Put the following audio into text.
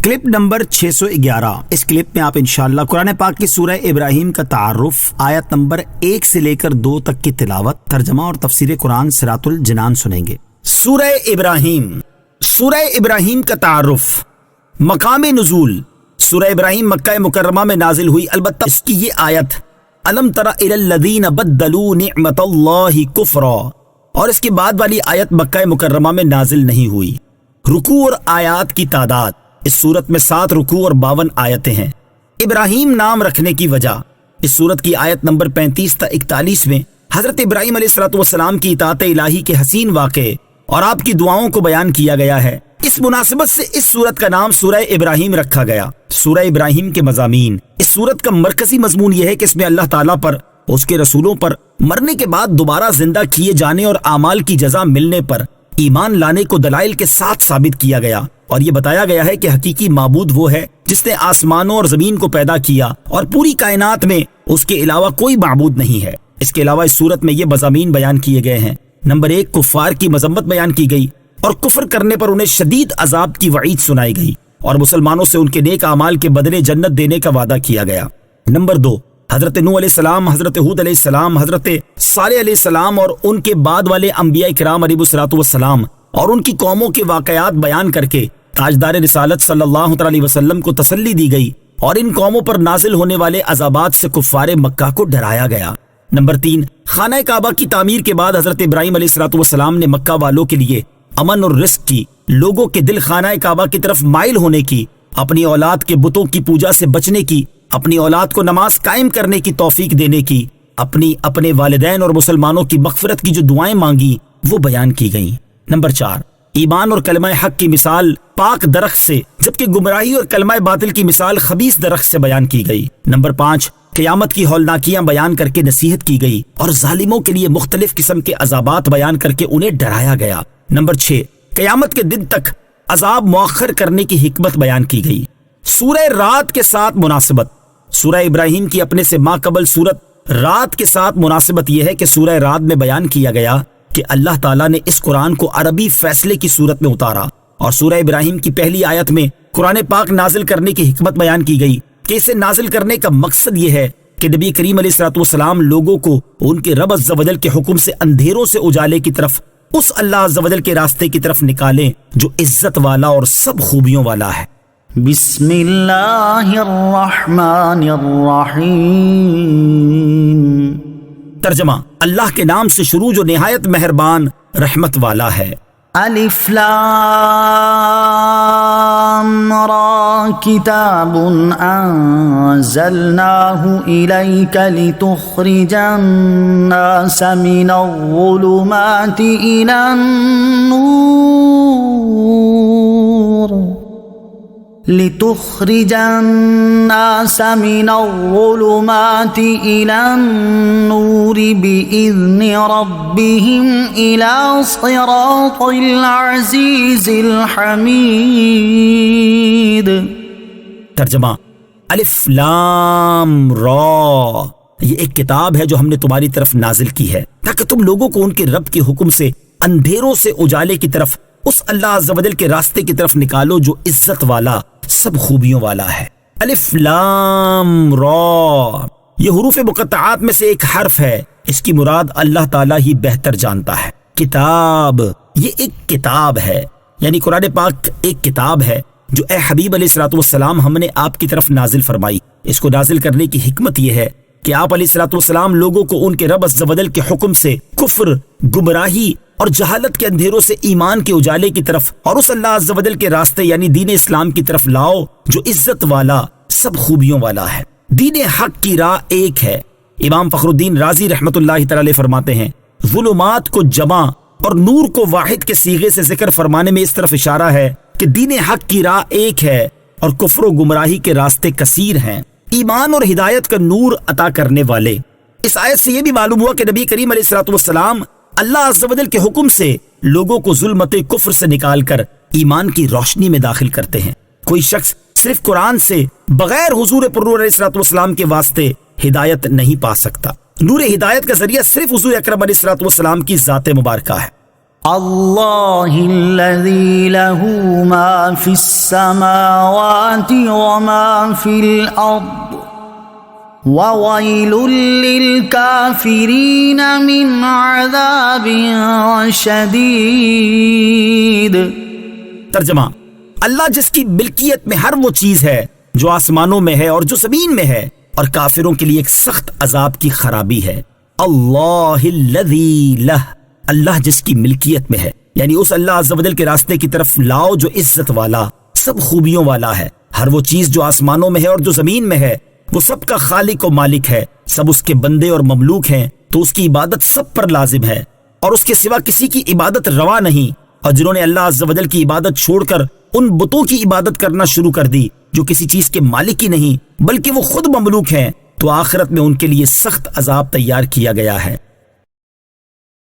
Clip number 611۔ اس clip میں آپ انشاءاللہ قرآن پاک کی سورہ ابراہیم کا تعارف، آیت نمبر 1 سے لے کر 2 تک کی تلاوت، ترجمہ اور تفسیر قرآن صراط الجنان سنیں گے۔ سورہ ابراہیم کا تعارف۔ مقام نزول، سورہ ابراہیم مکہ مکرمہ میں نازل ہوئی، البتہ اس کی یہ آیت الم تر الی الذین بدلوا نعمت اللہ کفرا، اور اس کے بعد والی آیت مکہ مکرمہ میں نازل نہیں ہوئی۔ رکوع اور آیات کی تعداد، اس صورت میں 7 رکوع اور 52 آیتیں ہیں۔ ابراہیم نام رکھنے کی وجہ، اس صورت کی آیت نمبر 35 تا 41 میں حضرت ابراہیم علیہ السلام کی اطاعت الہی کے حسین واقعے اور آپ کی دعاؤں کو بیان کیا گیا ہے۔ اس مناسبت سے اس سورت کا نام سورہ ابراہیم رکھا گیا۔ سورہ ابراہیم کے مضامین، اس سورت کا مرکزی مضمون یہ ہے کہ اس میں اللہ تعالیٰ پر، اس کے رسولوں پر مرنے کے بعد دوبارہ زندہ کیے جانے اور اعمال کی جزا ملنے پر ایمان لانے کو دلائل کے ساتھ ثابت کیا گیا، اور یہ بتایا گیا ہے کہ حقیقی معبود وہ ہے جس نے آسمانوں اور زمین کو پیدا کیا اور پوری کائنات میں اس کے علاوہ کوئی معبود نہیں ہے۔ اس کے علاوہ اس سورت میں یہ مضامین بیان کیے گئے ہیں۔ نمبر 1، کفار کی مذمت بیان کی گئی اور کفر کرنے پر انہیں شدید عذاب کی وعید سنائی گئی، اور مسلمانوں سے ان کے نیک اعمال کے بدلے جنت دینے کا وعدہ کیا گیا۔ نمبر 2، حضرت نوح علیہ السلام، حضرت ہود علیہ السلام، حضرت صالح علیہ السلام اور ان کے بعد والے انبیاء کرام علیہ السلام اور ان کی قوموں کے واقعات بیان کر کے تاجدار رسالت صلی اللہ علیہ وسلم کو تسلی دی گئی، اور ان قوموں پر نازل ہونے والے عذابات سے کفار مکہ کو ڈرایا گیا۔ نمبر 3، خانہ کعبہ کی تعمیر کے بعد حضرت ابراہیم علیہ السلام نے مکہ والوں کے لیے امن اور رزق کی، لوگوں کے دل خانہ کعبہ کی طرف مائل ہونے کی، اپنی اولاد کے بتوں کی پوجا سے بچنے کی، اپنی اولاد کو نماز قائم کرنے کی توفیق دینے کی، اپنے والدین اور مسلمانوں کی مغفرت کی جو دعائیں مانگی وہ بیان کی گئیں۔ نمبر 4، ایمان اور کلمہ حق کی مثال پاک درخت سے، جبکہ گمراہی اور کلمہ باطل کی مثال خبیث درخت سے بیان کی گئی۔ نمبر 5، قیامت کی ہولناکیاں بیان کر کے نصیحت کی گئی اور ظالموں کے لیے مختلف قسم کے عذابات بیان کر کے انہیں ڈرایا گیا۔ نمبر 6، قیامت کے دن تک عذاب مؤخر کرنے کی حکمت بیان کی گئی۔ سورہ رات کے ساتھ مناسبت، سورہ ابراہیم کی اپنے سے ماقبل سورت رات کے ساتھ مناسبت یہ ہے کہ سورہ رات میں بیان کیا گیا کہ اللہ تعالیٰ نے اس قرآن کو عربی فیصلے کی صورت میں اتارا، اور سورہ ابراہیم کی پہلی آیت میں قرآن پاک نازل کرنے کی حکمت بیان کی گئی کہ اسے نازل کرنے کا مقصد یہ ہے کہ نبی کریم علیہ السلام لوگوں کو ان کے رب عز و جل کے حکم سے اندھیروں سے اجالے کی طرف، اس اللہ عز و جل کے راستے کی طرف نکالیں جو عزت والا اور سب خوبیوں والا ہے۔ بسم اللہ الرحمن الرحیم۔ ترجمہ، اللہ کے نام سے شروع جو نہایت مہربان رحمت والا ہے۔ الف لام را کتاب انزلناه الیک لتخرج الناس من الظلمات الی النور لتخرج الناس من الظلمات إلى النور بإذن ربهم إلى صراط العزيز الحميد۔ ترجمہ، الف لام را، یہ ایک کتاب ہے جو ہم نے تمہاری طرف نازل کی ہے تاکہ تم لوگوں کو ان کے رب کے حکم سے اندھیروں سے اجالے کی طرف، اس اللہ عز و جل کے راستے کی طرف نکالو جو عزت والا سب خوبیوں والا ہے۔ الف لام را، یہ حروف مقطعات میں سے ایک حرف ہے، اس کی مراد اللہ تعالیٰ ہی بہتر جانتا ہے۔ کتاب، یہ ایک کتاب ہے، یعنی قرآن پاک ایک کتاب ہے جو اے حبیب علیہ السلام ہم نے آپ کی طرف نازل فرمائی۔ اس کو نازل کرنے کی حکمت یہ ہے کہ آپ علیہ السلام لوگوں کو ان کے رب عز و جل کے حکم سے کفر، گمراہی اور جہالت کے اندھیروں سے ایمان کے اجالے کی طرف اور اس اللہ عز و جل کے راستے یعنی دین اسلام کی طرف لاؤ جو عزت والا سب خوبیوں والا ہے۔ دین حق کی راہ ایک ہے۔ امام فخر الدین رازی رحمت اللہ تعالی فرماتے ہیں، ظلمات کو جمع اور نور کو واحد کے صیغے سے ذکر فرمانے میں اس طرف اشارہ ہے کہ دین حق کی راہ ایک ہے اور کفر و گمراہی کے راستے کثیر ہیں۔ ایمان اور ہدایت کا نور عطا کرنے والے۔ اس آیت سے یہ بھی معلوم ہوا کہ نبی کریم علیہ السلام اللہ عز و جل کے حکم سے لوگوں کو ظلمت کفر سے نکال کر ایمان کی روشنی میں داخل کرتے ہیں۔ کوئی شخص صرف قرآن سے بغیر حضور پرنور علیہ السلام کے واسطے ہدایت نہیں پا سکتا۔ نور ہدایت کا ذریعہ صرف حضور اکرم علیہ السلام کی ذات مبارکہ ہے۔ اللہ الذی لہ ما فی السماوات وما فی الارض وویل للکافرین من عذاب شدید۔ ترجمہ: اللہ جس کی ملکیت میں ہر وہ چیز ہے جو آسمانوں میں ہے اور جو زمین میں ہے، اور کافروں کے لیے ایک سخت عذاب کی خرابی ہے۔ اللہ الذی لہ، اللہ جس کی ملکیت میں ہے، یعنی اس اللہ عز و جل کے راستے کی طرف لاؤ جو عزت والا، سب خوبیوں والا ہے۔ ہر وہ چیز جو آسمانوں میں ہے اور جو زمین میں ہے، وہ سب کا خالق و مالک ہے، سب اس کے بندے اور مملوک ہیں، تو اس کی عبادت سب پر لازم ہے، اور اس کے سوا کسی کی عبادت روا نہیں۔ اور جنہوں نے اللہ عز و جل کی عبادت چھوڑ کر ان بتوں کی عبادت کرنا شروع کر دی جو کسی چیز کے مالک ہی نہیں بلکہ وہ خود مملوک ہیں، تو آخرت میں ان کے لیے سخت عذاب تیار کیا گیا ہے۔